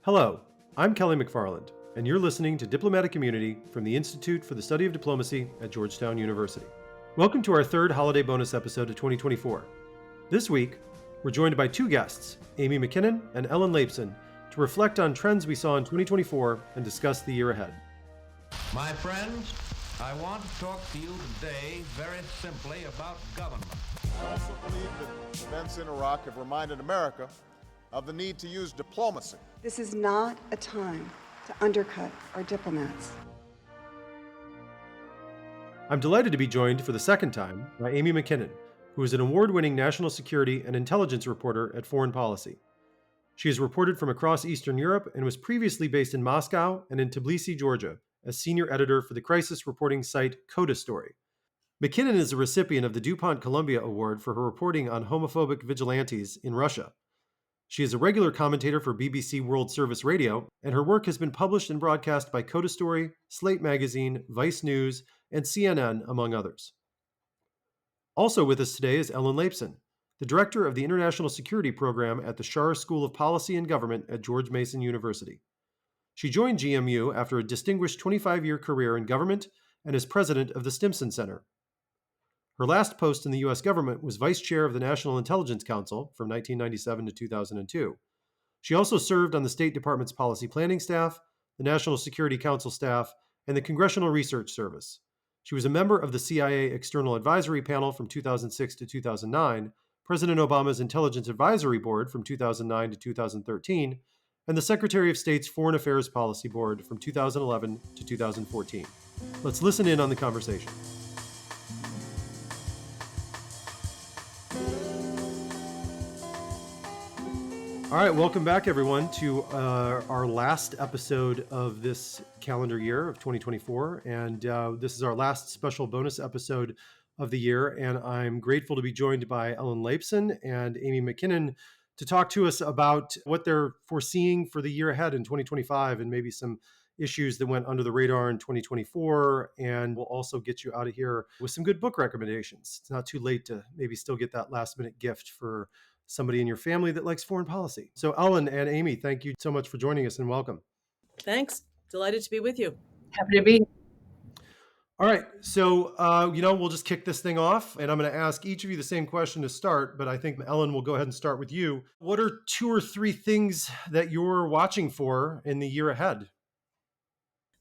Hello, I'm Kelly McFarland, and you're listening to Diplomatic Immunity from the Institute for the Study of Diplomacy at Georgetown University. Welcome to our third holiday bonus episode of 2024. This week, we're joined by two guests, Amy Mackinnon and Ellen Laipson, to reflect on trends we saw in 2024 and discuss the year ahead. My friends, I want to talk to you today very simply about government. I also believe that events in Iraq have reminded America of the need to use diplomacy. This is not a time to undercut our diplomats. I'm delighted to be joined for the second time by Amy Mackinnon, who is an award-winning national security and intelligence reporter at Foreign Policy. She has reported from across Eastern Europe and was previously based in Moscow and in Tbilisi, Georgia, as senior editor for the crisis reporting site Coda Story. Mackinnon is a recipient of the duPont-Columbia Award for her reporting on homophobic vigilantes in Russia. She is a regular commentator for BBC World Service Radio, and her work has been published and broadcast by Coda Story, Slate Magazine, Vice News, and CNN, among others. Also with us today is Ellen Laipson, the director of the International Security Program at the Schar School of Policy and Government at George Mason University. She joined GMU after a distinguished 25-year career in government and is president of the Stimson Center. Her last post in the U.S. government was vice chair of the National Intelligence Council from 1997 to 2002. She also served on the State Department's policy planning staff, the National Security Council staff, and the Congressional Research Service. She was a member of the CIA External Advisory Panel from 2006 to 2009, President Obama's Intelligence Advisory Board from 2009 to 2013, and the Secretary of State's Foreign Affairs Policy Board from 2011 to 2014. Let's listen in on the conversation. All right, welcome back, everyone, to our last episode of this calendar year of 2024. And this is our last special bonus episode of the year. And I'm grateful to be joined by Ellen Laipson and Amy Mackinnon to talk to us about what they're foreseeing for the year ahead in 2025 and maybe some issues that went under the radar in 2024. And we'll also get you out of here with some good book recommendations. It's not too late to maybe still get that last minute gift for somebody in your family that likes foreign policy. So Ellen and Amy, thank you so much for joining us and welcome. Thanks. Delighted to be with you. Happy to be here. All right. So, we'll just kick this thing off and I'm going to ask each of you the same question to start, but I think Ellen will go ahead and start with you. What are two or three things that you're watching for in the year ahead?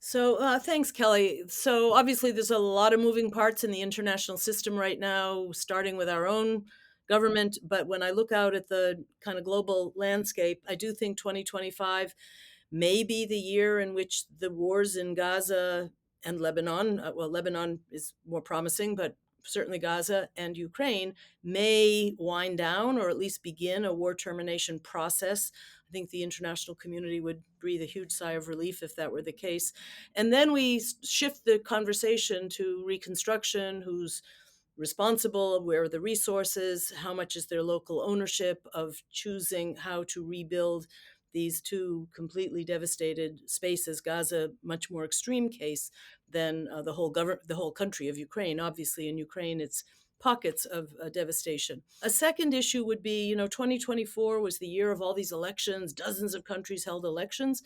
So thanks, Kelly. So obviously there's a lot of moving parts in the international system right now, starting with our own government. But when I look out at the kind of global landscape, I do think 2025 may be the year in which the wars in Gaza and Lebanon, Lebanon is more promising, but certainly Gaza and Ukraine may wind down or at least begin a war termination process. I think the international community would breathe a huge sigh of relief if that were the case. And then we shift the conversation to reconstruction, who's responsible, where are the resources, how much is their local ownership of choosing how to rebuild these two completely devastated spaces. Gaza, much more extreme case than the whole country of Ukraine. Obviously, in Ukraine, it's pockets of devastation. A second issue would be, 2024 was the year of all these elections. Dozens of countries held elections.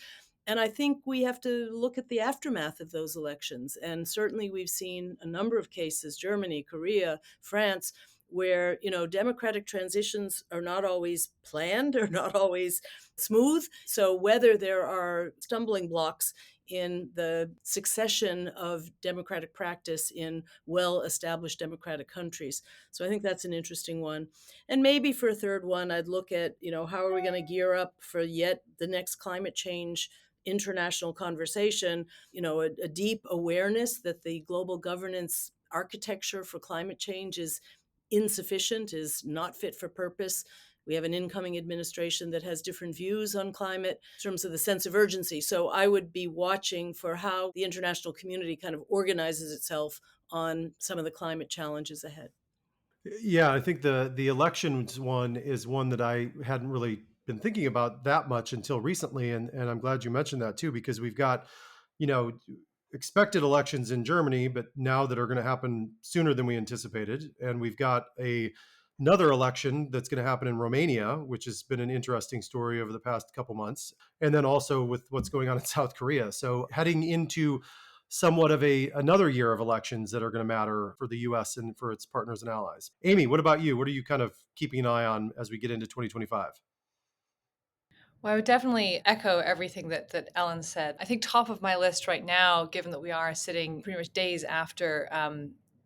And I think we have to look at the aftermath of those elections. And certainly we've seen a number of cases, Germany, Korea, France, where, democratic transitions are not always planned or not always smooth. So whether there are stumbling blocks in the succession of democratic practice in well-established democratic countries. So I think that's an interesting one. And maybe for a third one, I'd look at, how are we going to gear up for yet the next climate change international conversation, a deep awareness that the global governance architecture for climate change is insufficient, is not fit for purpose. We have an incoming administration that has different views on climate in terms of the sense of urgency. So I would be watching for how the international community kind of organizes itself on some of the climate challenges ahead. Yeah, I think the elections one is one that I hadn't really been thinking about that much until recently. And I'm glad you mentioned that too, because we've got, expected elections in Germany, but now that are going to happen sooner than we anticipated. And we've got a another election that's going to happen in Romania, which has been an interesting story over the past couple months, and then also with what's going on in South Korea. So heading into somewhat of another year of elections that are going to matter for the US and for its partners and allies. Amy, what about you? What are you kind of keeping an eye on as we get into 2025? Well, I would definitely echo everything that Ellen said. I think top of my list right now, given that we are sitting pretty much days after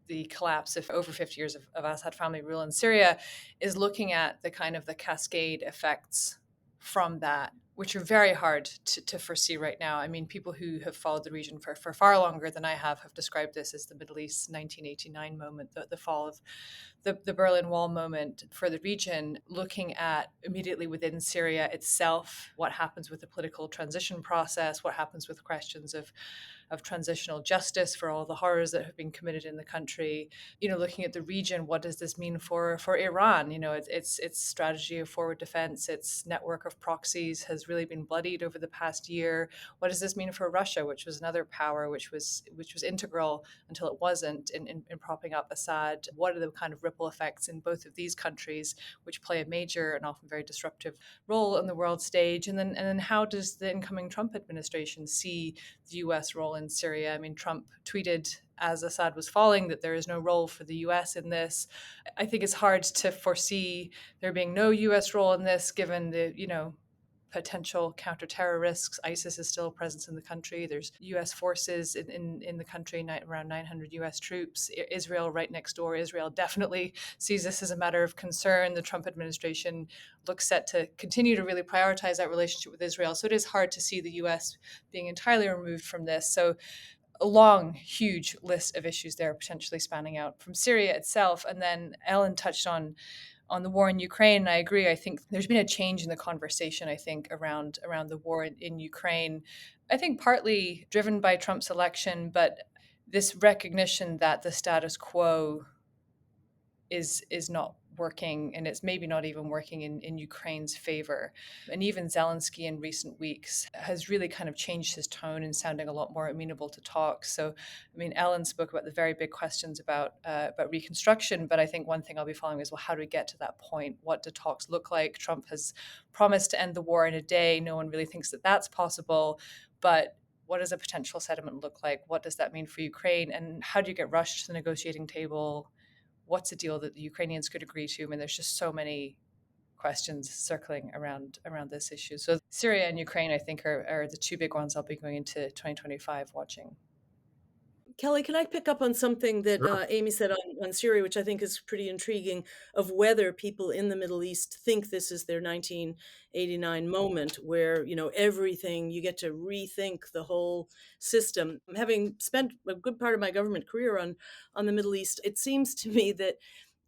the collapse of over 50 years of Assad family rule in Syria, is looking at the kind of the cascade effects from that, which are very hard to foresee right now. I mean, people who have followed the region for far longer than I have described this as the Middle East 1989 moment, the fall of the Berlin Wall moment for the region, looking at immediately within Syria itself, what happens with the political transition process, what happens with questions of transitional justice for all the horrors that have been committed in the country. Looking at the region, what does this mean for Iran? Its strategy of forward defense, its network of proxies has really been bloodied over the past year. What does this mean for Russia, which was another power which was integral until it wasn't in propping up Assad? What are the kind of ripple effects in both of these countries, which play a major and often very disruptive role on the world stage? And then how does the incoming Trump administration see the U.S. role in Syria? I mean, Trump tweeted as Assad was falling that there is no role for the U.S. in this. I think it's hard to foresee there being no U.S. role in this, given the potential counter-terror risks. ISIS is still a presence in the country. There's U.S. forces in the country, around 900 U.S. troops. Israel right next door. Israel definitely sees this as a matter of concern. The Trump administration looks set to continue to really prioritize that relationship with Israel. So it is hard to see the U.S. being entirely removed from this. So a long, huge list of issues there, potentially spanning out from Syria itself. And then Ellen touched on the war in Ukraine. And I agree. I think there's been a change in the conversation, I think, around the war in Ukraine. I think partly driven by Trump's election, but this recognition that the status quo is not working, and it's maybe not even working in Ukraine's favor. And even Zelensky in recent weeks has really kind of changed his tone and sounding a lot more amenable to talk. So, I mean, Ellen spoke about the very big questions about reconstruction, but I think one thing I'll be following is, well, how do we get to that point? What do talks look like? Trump has promised to end the war in a day. No one really thinks that that's possible, but what does a potential settlement look like? What does that mean for Ukraine? And how do you get rushed to the negotiating table? What's a deal that the Ukrainians could agree to? I mean, there's just so many questions circling around this issue. So Syria and Ukraine, I think, are the two big ones I'll be going into 2025 watching. Kelly, can I pick up on something that Sure. Amy said on Syria, which I think is pretty intriguing, of whether people in the Middle East think this is their 1989 moment where, everything, you get to rethink the whole system. Having spent a good part of my government career on the Middle East, it seems to me that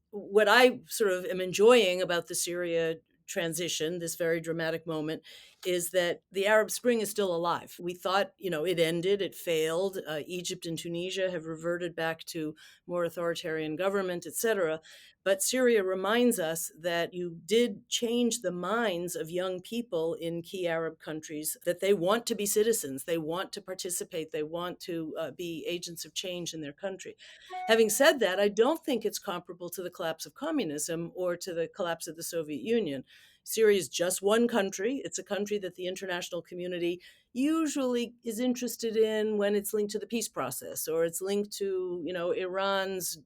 what I sort of am enjoying about the Syria transition, this very dramatic moment, is that the Arab Spring is still alive. We thought, it ended, it failed. Egypt and Tunisia have reverted back to more authoritarian government, etc. But Syria reminds us that you did change the minds of young people in key Arab countries, that they want to be citizens, they want to participate, they want to be agents of change in their country. Having said that, I don't think it's comparable to the collapse of communism or to the collapse of the Soviet Union. Syria is just one country. It's a country that the international community usually is interested in when it's linked to the peace process, or it's linked to, Iran's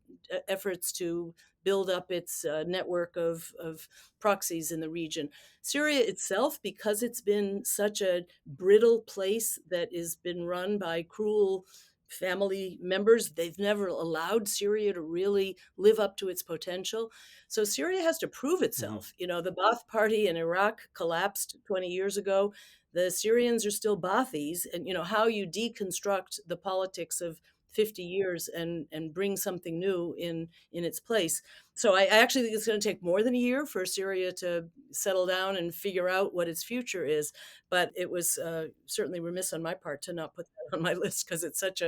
efforts to build up its network of proxies in the region. Syria itself, because it's been such a brittle place that has been run by cruel family members, they've never allowed Syria to really live up to its potential. So Syria has to prove itself. The Ba'ath Party in Iraq collapsed 20 years ago. The Syrians are still Ba'athis, and how you deconstruct the politics of 50 years and bring something new in its place. So I actually think it's going to take more than a year for Syria to settle down and figure out what its future is. But it was certainly remiss on my part to not put that on my list, because it's such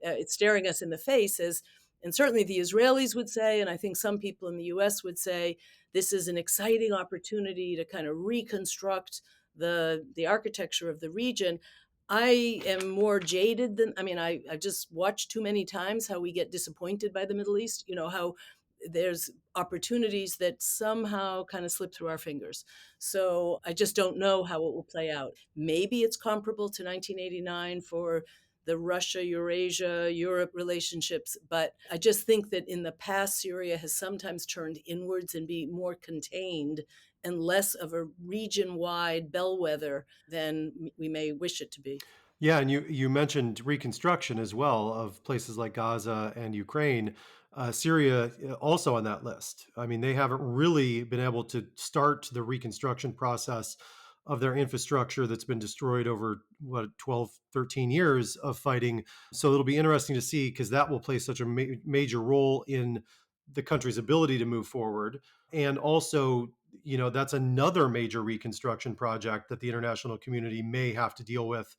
it's staring us in the face as, and certainly the Israelis would say, and I think some people in the U.S. would say, this is an exciting opportunity to kind of reconstruct the architecture of the region. I am more jaded than, I've just watched too many times how we get disappointed by the Middle East, how there's opportunities that somehow kind of slip through our fingers. So I just don't know how it will play out. Maybe it's comparable to 1989 for the Russia, Eurasia, Europe relationships. But I just think that in the past, Syria has sometimes turned inwards and be more contained and less of a region wide bellwether than we may wish it to be. Yeah, and you mentioned reconstruction as well of places like Gaza and Ukraine. Syria also on that list. I mean, they haven't really been able to start the reconstruction process of their infrastructure that's been destroyed over, what, 12, 13 years of fighting. So it'll be interesting to see because that will play such a major role in the country's ability to move forward. And also, that's another major reconstruction project that the international community may have to deal with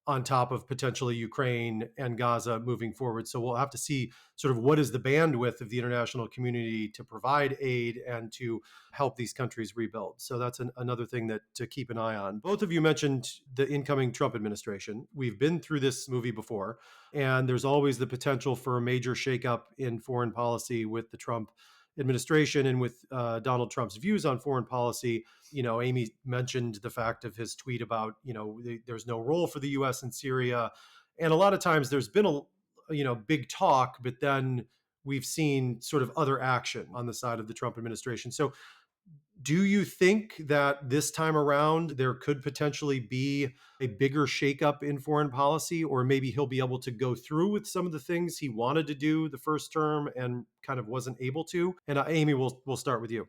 on top of potentially Ukraine and Gaza moving forward. So we'll have to see sort of what is the bandwidth of the international community to provide aid and to help these countries rebuild. So that's another thing that to keep an eye on. Both of you mentioned the incoming Trump administration. We've been through this movie before, and there's always the potential for a major shakeup in foreign policy with the Trump administration and with Donald Trump's views on foreign policy. Amy mentioned the fact of his tweet about, there's no role for the U.S. in Syria. And a lot of times there's been big talk, but then we've seen sort of other action on the side of the Trump administration. So do you think that this time around there could potentially be a bigger shakeup in foreign policy, or maybe he'll be able to go through with some of the things he wanted to do the first term and kind of wasn't able to? And Amy, we'll start with you.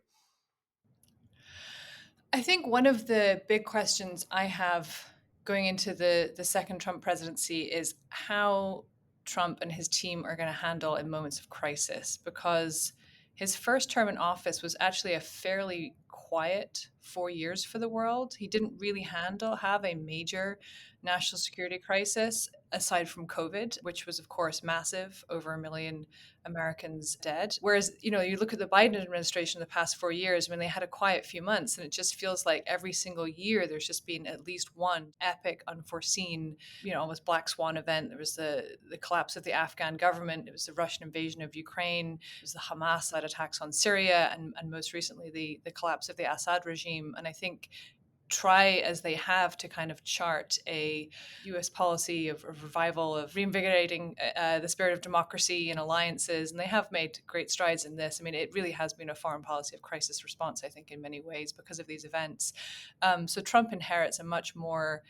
I think one of the big questions I have going into the second Trump presidency is how Trump and his team are going to handle in moments of crisis, because his first term in office was actually a fairly quiet 4 years for the world. He didn't really have a major national security crisis aside from COVID, which was, of course, massive, over 1 million Americans dead. Whereas, you look at the Biden administration the past 4 years, when they had a quiet few months, and it just feels like every single year there's just been at least one epic, unforeseen, almost black swan event. There was the collapse of the Afghan government. It was the Russian invasion of Ukraine. It was the Hamas-led attacks on Syria, and most recently the collapse of the Assad regime. And I think try as they have to kind of chart a U.S. policy of revival, of reinvigorating the spirit of democracy and alliances. And they have made great strides in this. I mean, it really has been a foreign policy of crisis response, I think, in many ways because of these events. So Trump inherits a much more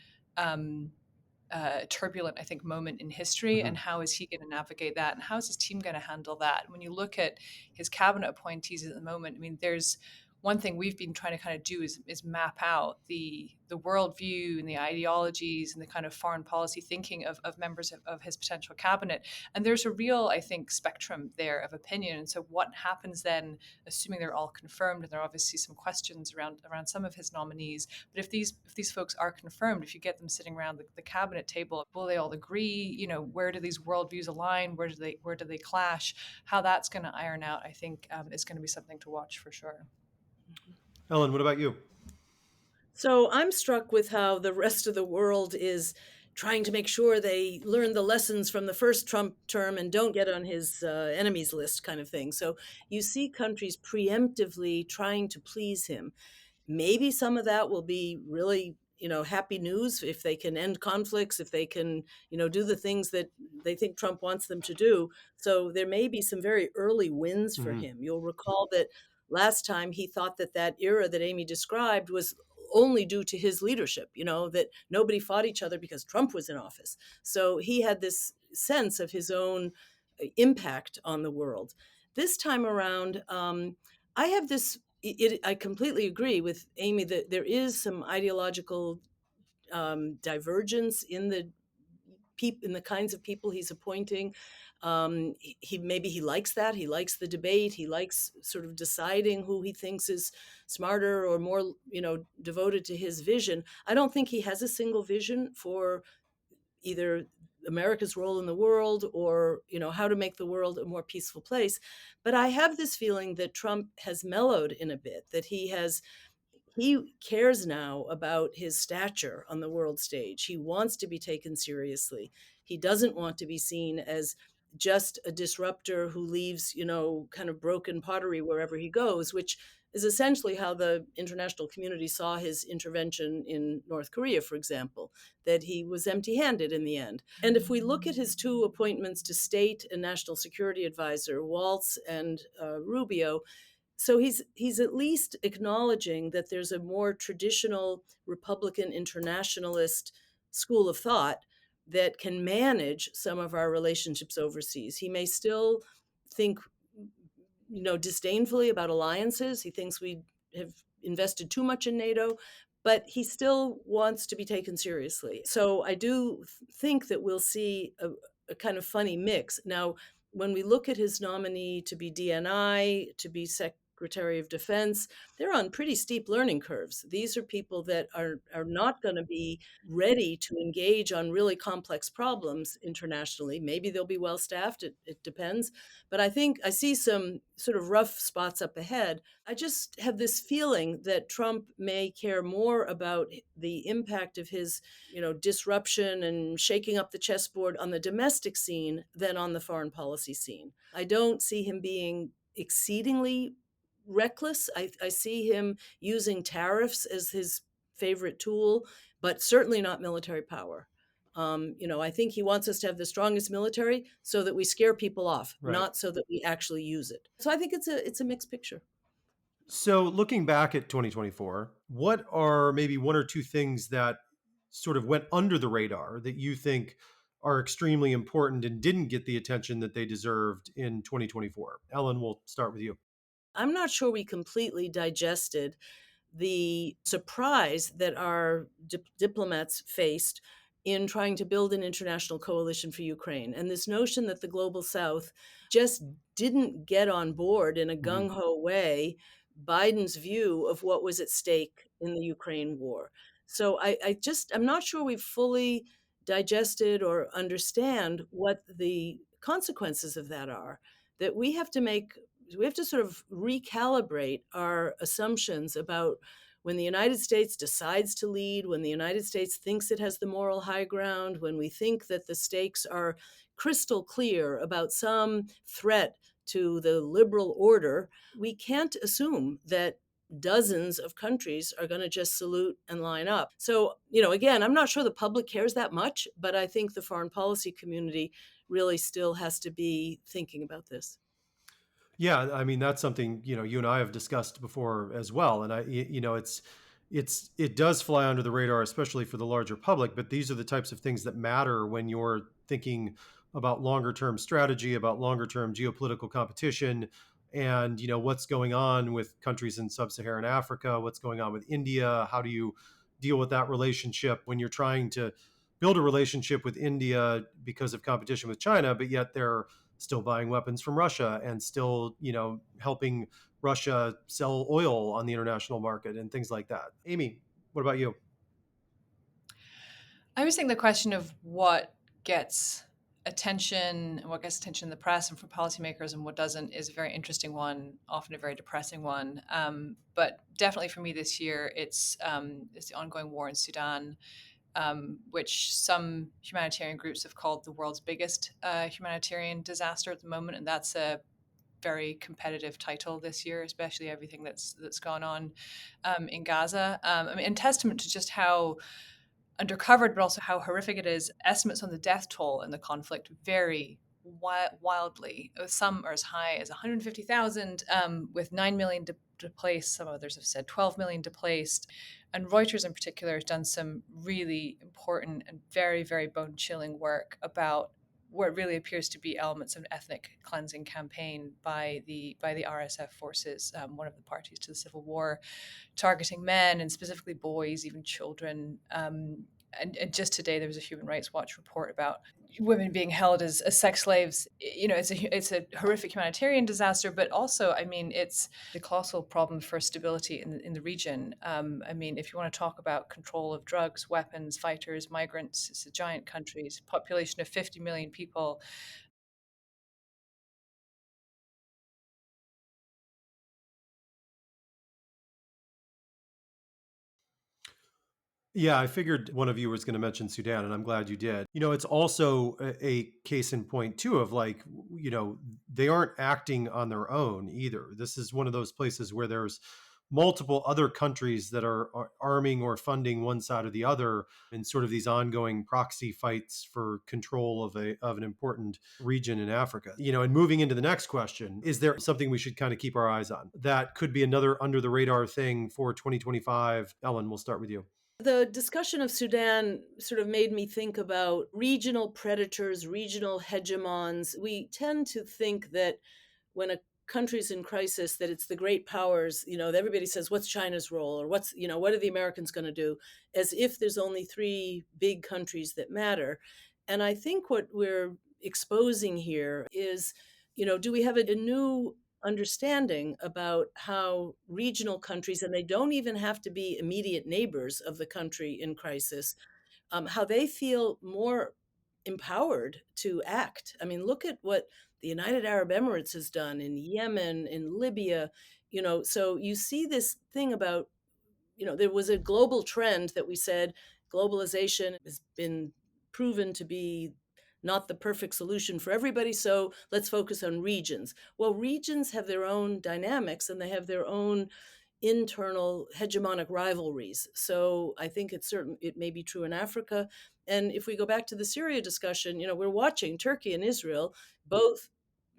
turbulent, I think, moment in history. Mm-hmm. And how is he going to navigate that? And how is his team going to handle that? When you look at his cabinet appointees at the moment, I mean, there's one thing we've been trying to kind of do is map out the worldview and the ideologies and the kind of foreign policy thinking of members of his potential cabinet. And there's a real, I think, spectrum there of opinion. And so what happens then, assuming they're all confirmed, and there are obviously some questions around some of his nominees, but if these folks are confirmed, if you get them sitting around the cabinet table, will they all agree? Where do these worldviews align? Where do they clash? How that's going to iron out, I think, is going to be something to watch for sure. Ellen, what about you? So I'm struck with how the rest of the world is trying to make sure they learn the lessons from the first Trump term and don't get on his enemies list kind of thing. So you see countries preemptively trying to please him. Maybe some of that will be really, happy news if they can end conflicts, if they can, do the things that they think Trump wants them to do. So there may be some very early wins for him. You'll recall that last time he thought that era that Amy described was only due to his leadership, that nobody fought each other because Trump was in office. So he had this sense of his own impact on the world. This time around, I have this, I completely agree with Amy that there is some ideological divergence in the kinds of people he's appointing. He likes that. He likes the debate. He likes sort of deciding who he thinks is smarter or more, devoted to his vision. I don't think he has a single vision for either America's role in the world or, how to make the world a more peaceful place. But I have this feeling that Trump has mellowed in a bit, that he cares now about his stature on the world stage. He wants to be taken seriously. He doesn't want to be seen as just a disruptor who leaves, kind of broken pottery wherever he goes, which is essentially how the international community saw his intervention in North Korea, for example, that he was empty handed in the end. And if we look at his two appointments to state and national security advisor, Waltz and Rubio, so he's at least acknowledging that there's a more traditional Republican internationalist school of thought that can manage some of our relationships overseas. He may still think, disdainfully about alliances. He thinks we have invested too much in NATO, but he still wants to be taken seriously. So I do think that we'll see a kind of funny mix. Now, when we look at his nominee to be DNI, to be Secretary of Defense, they're on pretty steep learning curves. These are people that are not going to be ready to engage on really complex problems internationally. Maybe they'll be well staffed, it depends. But I think I see some sort of rough spots up ahead. I just have this feeling that Trump may care more about the impact of his, disruption and shaking up the chessboard on the domestic scene than on the foreign policy scene. I don't see him being exceedingly reckless. I see him using tariffs as his favorite tool, but certainly not military power. I think he wants us to have the strongest military so that we scare people off, Right. not so that we actually use it. So I think it's a mixed picture. So looking back at 2024, what are maybe one or two things that sort of went under the radar that you think are extremely important and didn't get the attention that they deserved in 2024? Ellen, we'll start with you. I'm not sure we completely digested the surprise that our diplomats faced in trying to build an international coalition for Ukraine. And this notion that the global South just didn't get on board in a gung ho way Biden's view of what was at stake in the Ukraine war. So I'm not sure we've fully digested or understand what the consequences of that are. That we have to sort of recalibrate our assumptions about when the United States decides to lead, when the United States thinks it has the moral high ground, when we think that the stakes are crystal clear about some threat to the liberal order, we can't assume that dozens of countries are going to just salute and line up. So, again, I'm not sure the public cares that much, but I think the foreign policy community really still has to be thinking about this. Yeah, I mean that's something you and I have discussed before as well, and it does fly under the radar, especially for the larger public. But these are the types of things that matter when you're thinking about longer term strategy, about longer term geopolitical competition, and what's going on with countries in sub-Saharan Africa, what's going on with India. How do you deal with that relationship when you're trying to build a relationship with India because of competition with China, but yet they're still buying weapons from Russia and still, helping Russia sell oil on the international market and things like that. Amy, what about you? I always think the question of what gets attention and what gets attention in the press and from policymakers and what doesn't is a very interesting one, often a very depressing one. But definitely for me this year, it's the ongoing war in Sudan, which some humanitarian groups have called the world's biggest humanitarian disaster at the moment, and that's a very competitive title this year, especially everything that's gone on in Gaza. And testament to just how undercovered, but also how horrific it is. Estimates on the death toll in the conflict vary wildly. Some are as high as 150,000, with 9 million displaced. Some others have said 12 million displaced. And Reuters in particular has done some really important and very, very bone-chilling work about what really appears to be elements of an ethnic cleansing campaign by the RSF forces, one of the parties to the civil war, targeting men and specifically boys, even children. And just today there was a Human Rights Watch report about women being held as sex slaves. It's a horrific humanitarian disaster, but also, it's a colossal problem for stability in the region. If you want to talk about control of drugs, weapons, fighters, migrants, it's a giant country, it's a population of 50 million people. Yeah, I figured one of you was going to mention Sudan, and I'm glad you did. It's also a case in point, too, of like, they aren't acting on their own either. This is one of those places where there's multiple other countries that are arming or funding one side or the other in sort of these ongoing proxy fights for control of an important region in Africa. And moving into the next question, is there something we should kind of keep our eyes on that could be another under the radar thing for 2025? Ellen, we'll start with you. The discussion of Sudan sort of made me think about regional predators, regional hegemons. We tend to think that when a country's in crisis, that it's the great powers, everybody says, what's China's role? Or what are the Americans going to do? As if there's only three big countries that matter. And I think what we're exposing here is, do we have a new understanding about how regional countries, and they don't even have to be immediate neighbors of the country in crisis, how they feel more empowered to act. I mean, look at what the United Arab Emirates has done in Yemen, in Libya. So you see this thing about, there was a global trend that we said globalization has been proven to be not the perfect solution for everybody, so let's focus on regions. Well, regions have their own dynamics and they have their own internal hegemonic rivalries. So I think it may be true in Africa. And if we go back to the Syria discussion, we're watching Turkey and Israel both,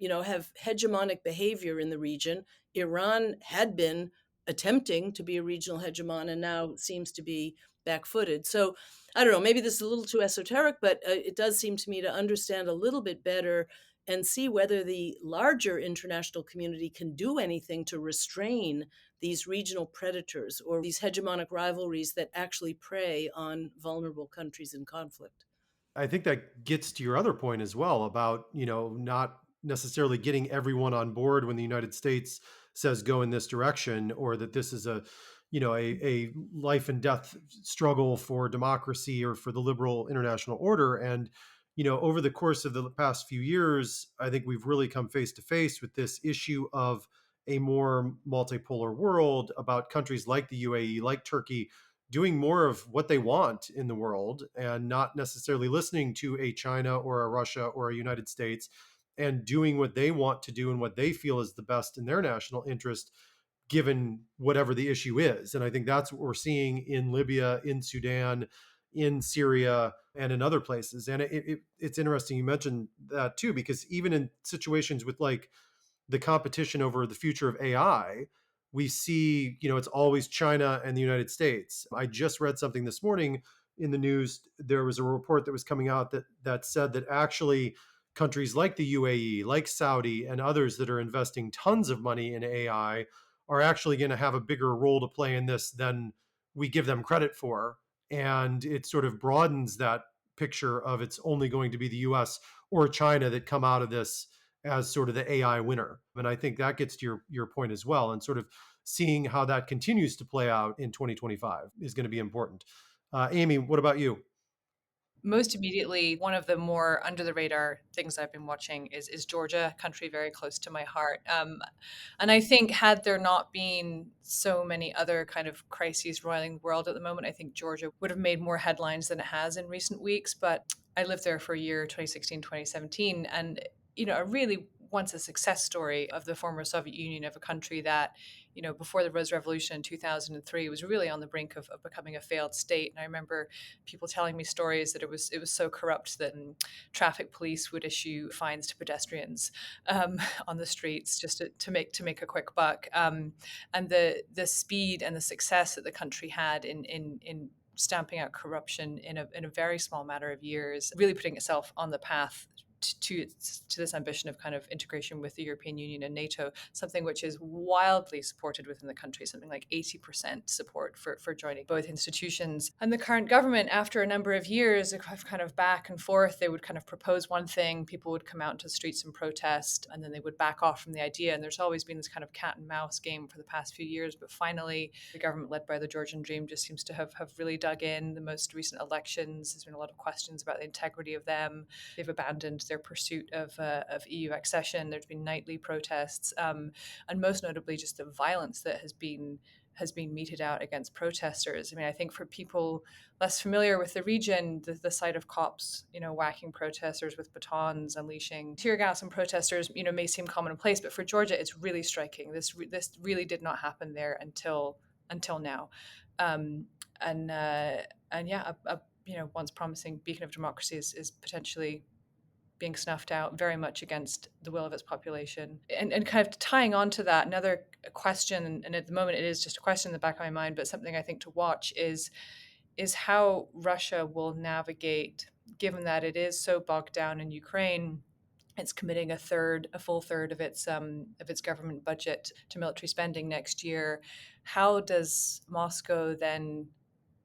have hegemonic behavior in the region. Iran had been attempting to be a regional hegemon and now seems to be back-footed. So I don't know, maybe this is a little too esoteric, but it does seem to me to understand a little bit better and see whether the larger international community can do anything to restrain these regional predators or these hegemonic rivalries that actually prey on vulnerable countries in conflict. I think that gets to your other point as well about, not necessarily getting everyone on board when the United States says go in this direction, or that this is a life and death struggle for democracy or for the liberal international order. And, over the course of the past few years, I think we've really come face to face with this issue of a more multipolar world, about countries like the UAE, like Turkey, doing more of what they want in the world and not necessarily listening to a China or a Russia or a United States, and doing what they want to do and what they feel is the best in their national interest, given whatever the issue is. And I think that's what we're seeing in Libya, in Sudan, in Syria, and in other places. And it's interesting you mentioned that too, because even in situations with like the competition over the future of AI, we see, it's always China and the United States. I just read something this morning in the news. There was a report that was coming out that said that actually countries like the UAE, like Saudi, and others that are investing tons of money in AI are actually going to have a bigger role to play in this than we give them credit for. And it sort of broadens that picture of it's only going to be the US or China that come out of this as sort of the AI winner. And I think that gets to your point as well. And sort of seeing how that continues to play out in 2025 is going to be important. Amy, what about you? Most immediately, one of the more under the radar things I've been watching is Georgia, a country very close to my heart. And I think had there not been so many other kind of crises roiling the world at the moment, I think Georgia would have made more headlines than it has in recent weeks. But I lived there for a year, 2016, 2017, and I really once a success story of the former Soviet Union, of a country that, before the Rose Revolution in 2003 was really on the brink of becoming a failed state. And I remember people telling me stories that it was so corrupt that traffic police would issue fines to pedestrians on the streets just to make a quick buck. And the speed and the success that the country had in stamping out corruption in a very small matter of years, really putting itself on the path to this ambition of kind of integration with the European Union and NATO, something which is wildly supported within the country, something like 80% support for joining both institutions. And the current government, after a number of years of kind of back and forth, they would kind of propose one thing, people would come out into the streets and protest, and then they would back off from the idea. And there's always been this kind of cat and mouse game for the past few years. But finally, the government led by the Georgian Dream just seems to have really dug in. The most recent elections, there's been a lot of questions about the integrity of them. They've abandoned their pursuit of EU accession. There's been nightly protests, and most notably just the violence that has been has been meted out against protesters. I mean, I think for people less familiar with the region, the sight of cops, whacking protesters with batons, unleashing tear gas on protesters, may seem commonplace. But for Georgia, it's really striking. This really did not happen there until now. And yeah, a once promising beacon of democracy is potentially being snuffed out very much against the will of its population. And kind of tying on to that, another question, and at the moment it is just a question in the back of my mind, but something I think to watch is how Russia will navigate, given that it is so bogged down in Ukraine. It's committing a full third of its government budget to military spending next year. How does Moscow then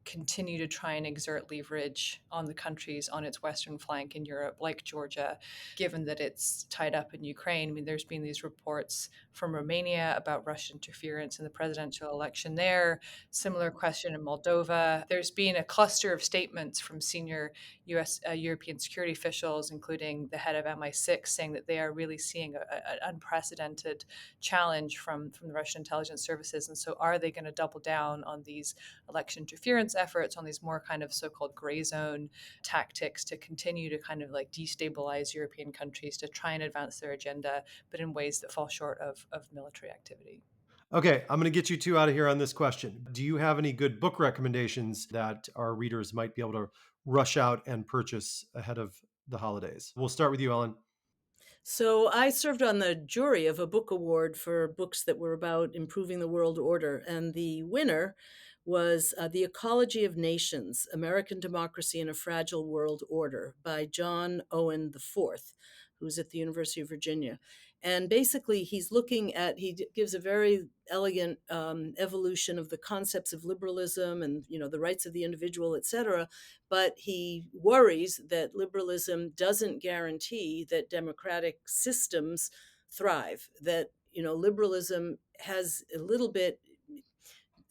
continue to try and exert leverage on the countries on its western flank in Europe, like Georgia, given that it's tied up in Ukraine? I mean, there's been these reports from Romania about Russian interference in the presidential election there. Similar question in Moldova. There's been a cluster of statements from senior European security officials, including the head of MI6, saying that they are really seeing an unprecedented challenge from the Russian intelligence services. And so are they going to double down on these election interference efforts, on these more kind of so-called gray zone tactics to continue to kind of like destabilize European countries to try and advance their agenda, but in ways that fall short of military activity? Okay, I'm going to get you two out of here on this question. Do you have any good book recommendations that our readers might be able to rush out and purchase ahead of the holidays? We'll start with you, Ellen. So I served on the jury of a book award for books that were about improving the world order. And the winner was The Ecology of Nations, American Democracy in a Fragile World Order by John Owen IV, who's at the University of Virginia. And basically, he gives a very elegant evolution of the concepts of liberalism and, the rights of the individual, et cetera. But he worries that liberalism doesn't guarantee that democratic systems thrive, that, liberalism has a little bit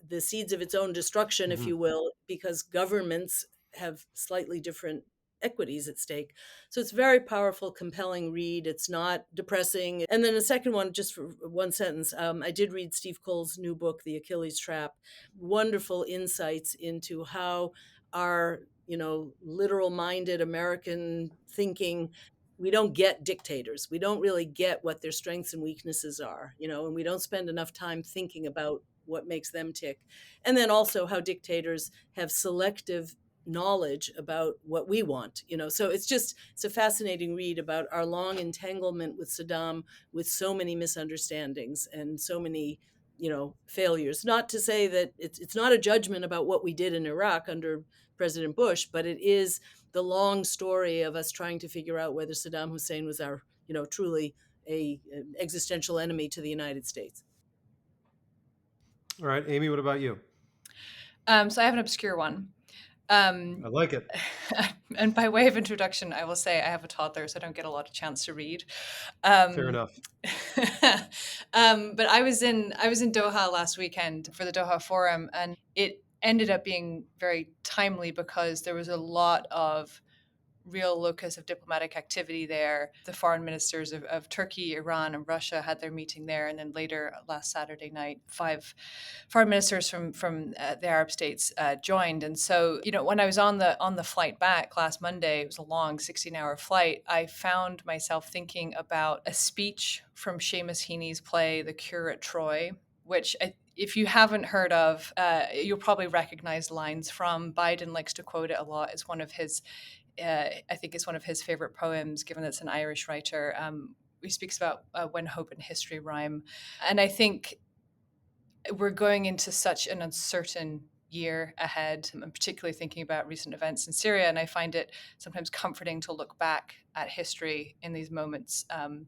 the seeds of its own destruction, if you will, because governments have slightly different equities at stake. So it's a very powerful, compelling read. It's not depressing. And then the second one, just for one sentence, I did read Steve Cole's new book, The Achilles Trap. Wonderful insights into how our, literal-minded American thinking, we don't get dictators. We don't really get what their strengths and weaknesses are, and we don't spend enough time thinking about what makes them tick. And then also how dictators have selective knowledge about what we want, So it's a fascinating read about our long entanglement with Saddam, with so many misunderstandings and so many, failures. Not to say that it's not a judgment about what we did in Iraq under President Bush, but it is the long story of us trying to figure out whether Saddam Hussein was our, truly an existential enemy to the United States. All right, Amy, what about you? So I have an obscure one. I like it. And by way of introduction, I will say I have a toddler, so I don't get a lot of chance to read. Fair enough. But I was in Doha last weekend for the Doha Forum, and it ended up being very timely because there was a lot of real locus of diplomatic activity there. The foreign ministers of Turkey, Iran, and Russia had their meeting there, and then later last Saturday night, 5 foreign ministers from the Arab states joined. And so, when I was on the flight back last Monday, it was a long 16-hour flight. I found myself thinking about a speech from Seamus Heaney's play *The Cure at Troy*, which if you haven't heard of, you'll probably recognize lines from. Biden likes to quote it a lot. It's one of his I think it's one of his favorite poems, given that it's an Irish writer. He speaks about when hope and history rhyme. And I think we're going into such an uncertain year ahead. I'm particularly thinking about recent events in Syria, and I find it sometimes comforting to look back at history in these moments and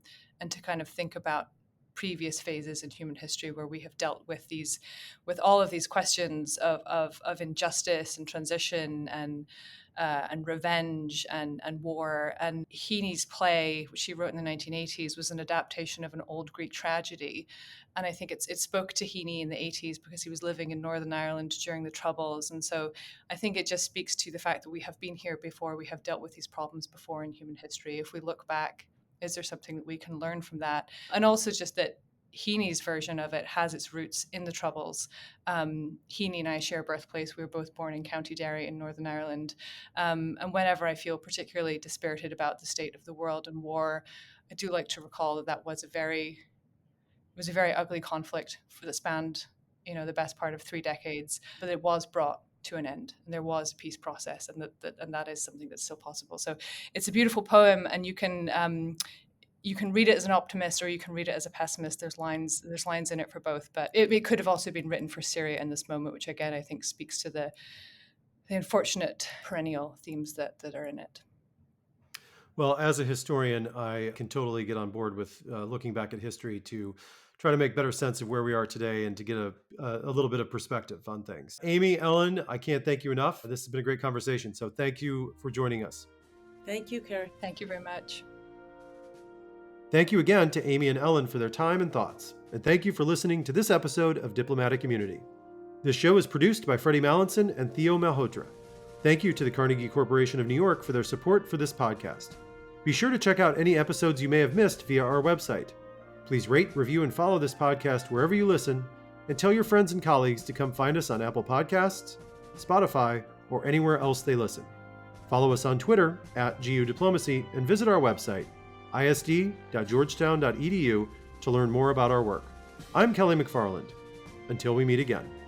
to kind of think about previous phases in human history where we have dealt with all of these questions of injustice and transition and revenge and war. And Heaney's play, which he wrote in the 1980s, was an adaptation of an old Greek tragedy. And I think it spoke to Heaney in the 80s because he was living in Northern Ireland during the Troubles. And so I think it just speaks to the fact that we have been here before, we have dealt with these problems before in human history. If we look back, is there something that we can learn from that? And also just that Heaney's version of it has its roots in the Troubles. Heaney and I share birthplace. We were both born in County Derry in Northern Ireland. And whenever I feel particularly dispirited about the state of the world and war, I do like to recall that that was a very ugly conflict that spanned, the best part of 3 decades, but it was brought to an end, and there was a peace process, and that is something that's still possible. So it's a beautiful poem, and you can read it as an optimist or you can read it as a pessimist. There's lines in it for both, but it could have also been written for Syria in this moment, which again I think speaks to the unfortunate perennial themes that are in it. Well, as a historian, I can totally get on board with looking back at history to try to make better sense of where we are today and to get a little bit of perspective on things. Amy, Ellen, I can't thank you enough. This has been a great conversation, so thank you for joining us. Thank you, Carrie. Thank you very much. Thank you again to Amy and Ellen for their time and thoughts. And thank you for listening to this episode of Diplomatic Immunity. This show is produced by Freddie Mallinson and Theo Malhotra. Thank you to the Carnegie Corporation of New York for their support for this podcast. Be sure to check out any episodes you may have missed via our website. Please rate, review, and follow this podcast wherever you listen, and tell your friends and colleagues to come find us on Apple Podcasts, Spotify, or anywhere else they listen. Follow us on Twitter @GUDiplomacy and visit our website, isd.georgetown.edu, to learn more about our work. I'm Kelly McFarland. Until we meet again.